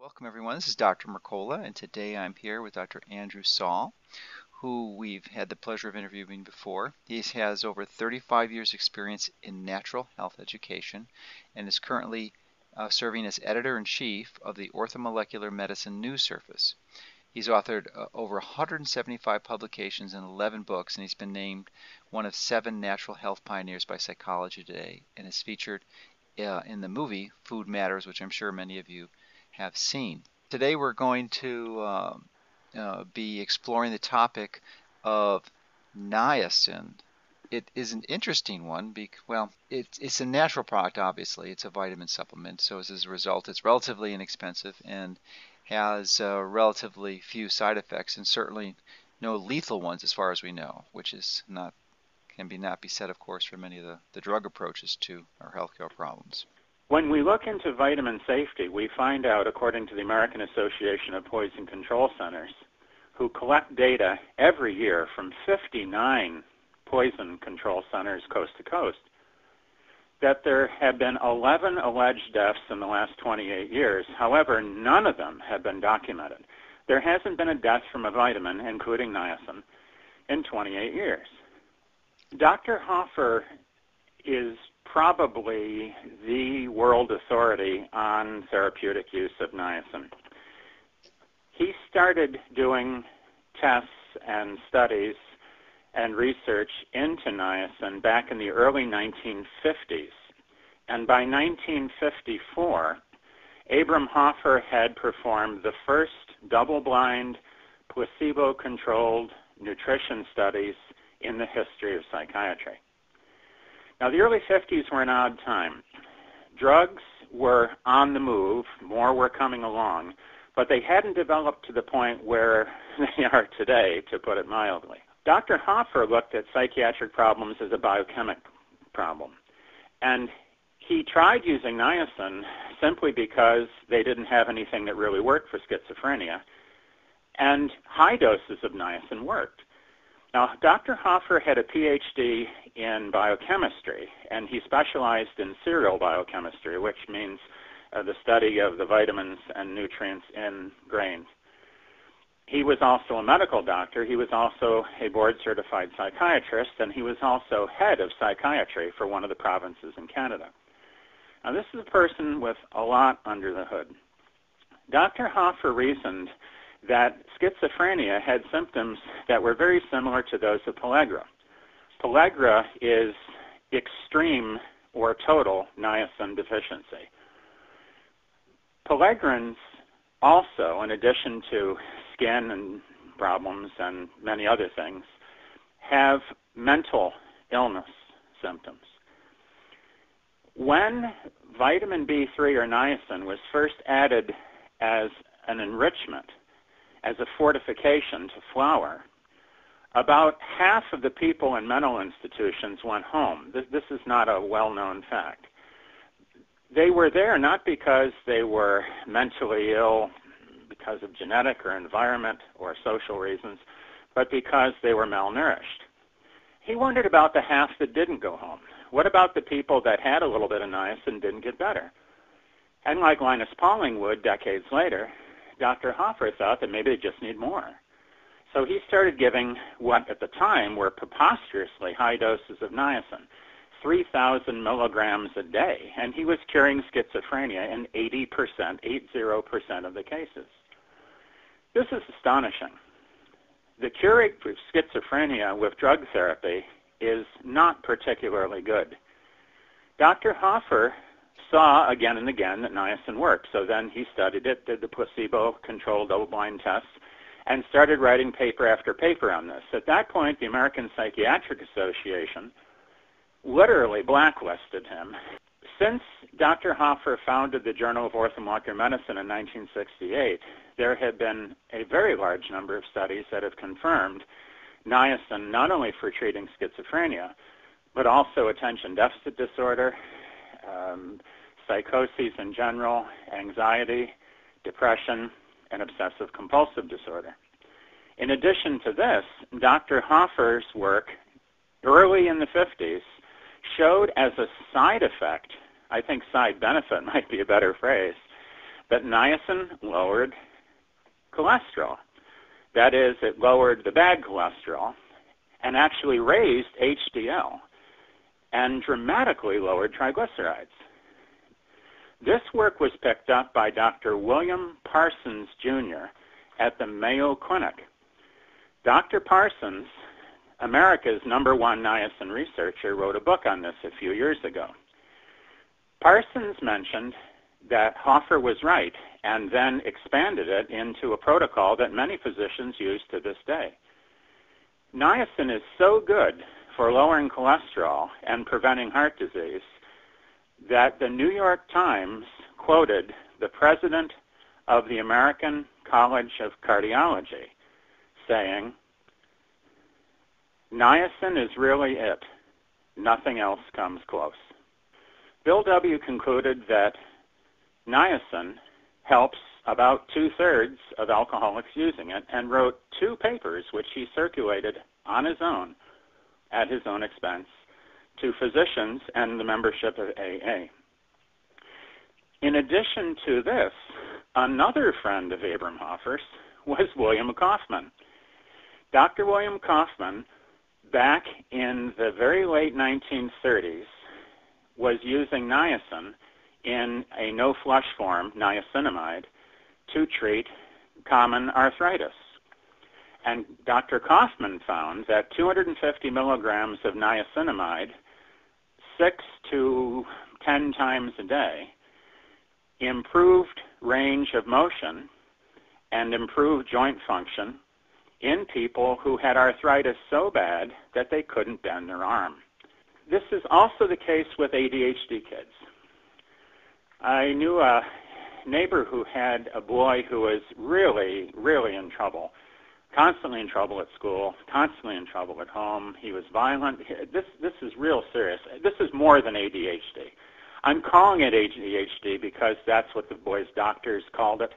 Welcome everyone, this is Dr. Mercola, and today I'm here with Dr. Andrew Saul, who we've had the pleasure of interviewing before. He has over 35 years experience in natural health education and is currently serving as editor-in-chief of the Orthomolecular Medicine News Service. He's authored over 175 publications and 11 books, and he's been named one of 7 natural health pioneers by Psychology Today, and is featured in the movie Food Matters, which I'm sure many of you have seen. Today we're going to be exploring the topic of niacin. It is an interesting one because, it's a natural product, obviously. It's a vitamin supplement, so as a result it's relatively inexpensive and has relatively few side effects, and certainly no lethal ones as far as we know, which is not be said, of course, for many of the drug approaches to our healthcare problems. When we look into vitamin safety, we find out, according to the American Association of Poison Control Centers, who collect data every year from 59 poison control centers coast to coast, that there have been 11 alleged deaths in the last 28 years. However, none of them have been documented. There hasn't been a death from a vitamin, including niacin, in 28 years. Dr. Hoffer is probably the world authority on therapeutic use of niacin. He started doing tests and studies and research into niacin back in the early 1950s. And by 1954, Abram Hoffer had performed the first double-blind, placebo-controlled nutrition studies in the history of psychiatry. Now, the early 50s were an odd time. Drugs were on the move, more were coming along, but they hadn't developed to the point where they are today, to put it mildly. Dr. Hoffer looked at psychiatric problems as a biochemic problem, and he tried using niacin simply because they didn't have anything that really worked for schizophrenia, and high doses of niacin worked. Now, Dr. Hoffer had a PhD in biochemistry, and he specialized in cereal biochemistry, which means the study of the vitamins and nutrients in grains. He was also a medical doctor. He was also a board-certified psychiatrist, and he was also head of psychiatry for one of the provinces in Canada. Now, this is a person with a lot under the hood. Dr. Hoffer reasoned that schizophrenia had symptoms that were very similar to those of pellagra. Pellagra is extreme or total niacin deficiency. Pellagrans also, in addition to skin and problems and many other things, have mental illness symptoms. When vitamin B3 or niacin was first added as an enrichment, as a fortification to flour, about half of the people in mental institutions went home. This is not a well-known fact. They were there not because they were mentally ill because of genetic or environment or social reasons, but because they were malnourished. He wondered about the half that didn't go home. What about the people that had a little bit of niacin and didn't get better? And like Linus Pauling would decades later, Dr. Hoffer thought that maybe they just need more. So he started giving what at the time were preposterously high doses of niacin, 3,000 milligrams a day, and he was curing schizophrenia in 80% of the cases. This is astonishing. The cure for schizophrenia with drug therapy is not particularly good. Dr. Hoffer saw again and again that niacin worked, so then he studied it, did the placebo-controlled double-blind tests, and started writing paper after paper on this. At that point, the American Psychiatric Association literally blacklisted him. Since Dr. Hoffer founded the Journal of Orthomolecular Medicine in 1968, there have been a very large number of studies that have confirmed niacin not only for treating schizophrenia, but also attention deficit disorder, psychoses in general, anxiety, depression, and obsessive-compulsive disorder. In addition to this, Dr. Hoffer's work early in the 50s showed as a side effect, I think side benefit might be a better phrase, that niacin lowered cholesterol. That is, it lowered the bad cholesterol and actually raised HDL and dramatically lowered triglycerides. This work was picked up by Dr. William Parsons, Jr. at the Mayo Clinic. Dr. Parsons, America's #1 niacin researcher, wrote a book on this a few years ago. Parsons mentioned that Hoffer was right and then expanded it into a protocol that many physicians use to this day. Niacin is so good for lowering cholesterol and preventing heart disease that the New York Times quoted the president of the American College of Cardiology saying, "Niacin is really it. Nothing else comes close." Bill W. concluded that niacin helps about 2/3 of alcoholics using it and wrote 2 papers which he circulated on his own at his own expense to physicians and the membership of AA. In addition to this, another friend of Abram Hoffer's was William Kaufman. Dr. William Kaufman, back in the very late 1930s, was using niacin in a no-flush form, niacinamide, to treat common arthritis. And Dr. Kaufman found that 250 milligrams of niacinamide 6 to 10 times a day improved range of motion and improved joint function in people who had arthritis so bad that they couldn't bend their arm. This is also the case with ADHD kids. I knew a neighbor who had a boy who was really, really in trouble, constantly in trouble at school, constantly in trouble at home. He was violent. This is real serious. This is more than ADHD. I'm calling it ADHD because that's what the boy's doctors called it.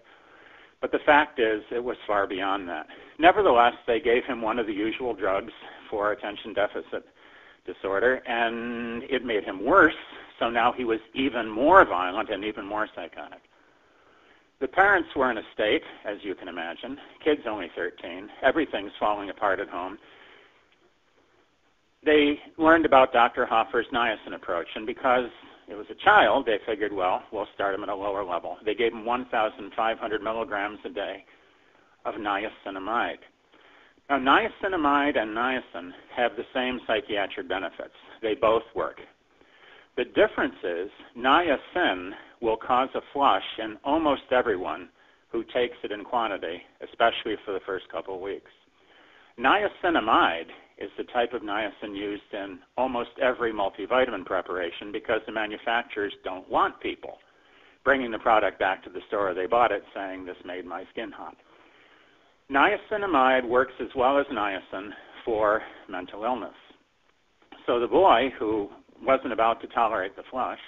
But the fact is, it was far beyond that. Nevertheless, they gave him one of the usual drugs for attention deficit disorder, and it made him worse, so now he was even more violent and even more psychotic. The parents were in a state, as you can imagine. Kid's only 13. Everything's falling apart at home. They learned about Dr. Hoffer's niacin approach, and because it was a child, they figured, well, we'll start him at a lower level. They gave him 1,500 milligrams a day of niacinamide. Now, niacinamide and niacin have the same psychiatric benefits. They both work. The difference is niacin will cause a flush in almost everyone who takes it in quantity, especially for the first couple of weeks. Niacinamide is the type of niacin used in almost every multivitamin preparation because the manufacturers don't want people bringing the product back to the store they bought it saying, "This made my skin hot." Niacinamide works as well as niacin for mental illness. So the boy, who wasn't about to tolerate the flush,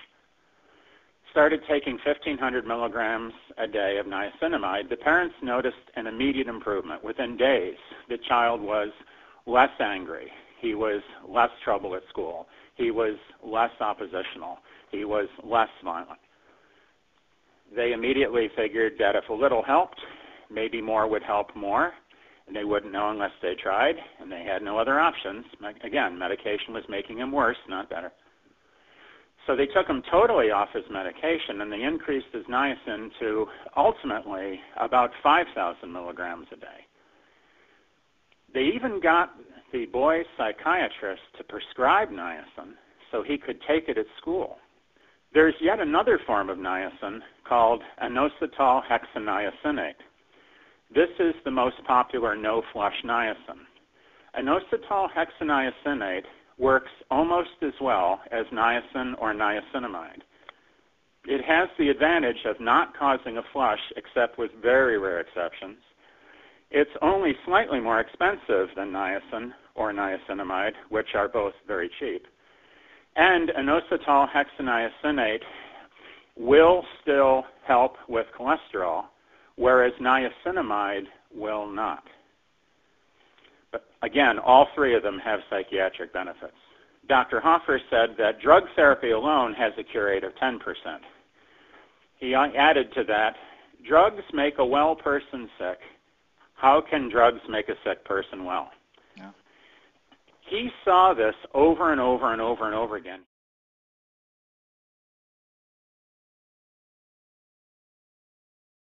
started taking 1,500 milligrams a day of niacinamide. The parents noticed an immediate improvement. Within days, the child was less angry. He was less trouble at school. He was less oppositional. He was less violent. They immediately figured that if a little helped, maybe more would help more, and they wouldn't know unless they tried, and they had no other options. Again, medication was making him worse, not better. So they took him totally off his medication, and they increased his niacin to ultimately about 5,000 milligrams a day. They even got the boy's psychiatrist to prescribe niacin so he could take it at school. There's yet another form of niacin called inositol hexaniacinate. This is the most popular no-flush niacin. Inositol hexaniacinate works almost as well as niacin or niacinamide. It has the advantage of not causing a flush except with very rare exceptions. It's only slightly more expensive than niacin or niacinamide, which are both very cheap. And inositol hexaniacinate will still help with cholesterol, whereas niacinamide will not. But again, all three of them have psychiatric benefits. Dr. Hoffer said that drug therapy alone has a cure rate of 10%. He added to that drugs make a well person sick. How can drugs make a sick person well? Yeah. He saw this over and over and over and over again.